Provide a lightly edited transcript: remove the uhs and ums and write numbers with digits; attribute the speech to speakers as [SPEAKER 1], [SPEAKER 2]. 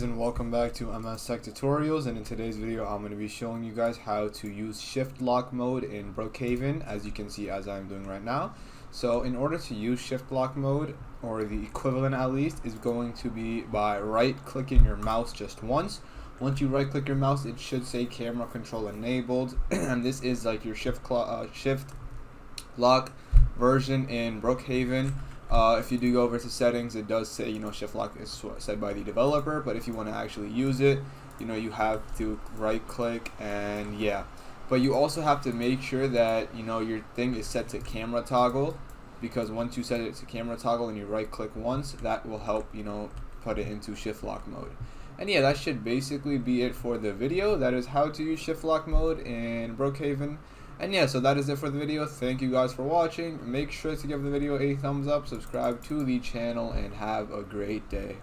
[SPEAKER 1] guys, and welcome back to MS Tech Tutorials. And in today's video I'm going to be showing you guys how to use shift lock mode in Brookhaven, as you can see as I'm doing right now. So in order to use shift lock mode, or the equivalent at least, is going to be by right clicking your mouse just once. Once you right click your mouse, it should say camera control enabled and this is like your shift lock version in Brookhaven. If you do go over to settings, it does say, shift lock is set by the developer, but if you want to actually use it, you have to right click, and yeah. But you also have to make sure that, your thing is set to camera toggle, because once you set it to camera toggle and you right click once, that will help, put it into shift lock mode. And yeah, that should basically be it for the video. That is how to use shift lock mode in Brookhaven. And yeah, so that is it for the video. Thank you guys for watching. Make sure to give the video a thumbs up, subscribe to the channel, and have a great day.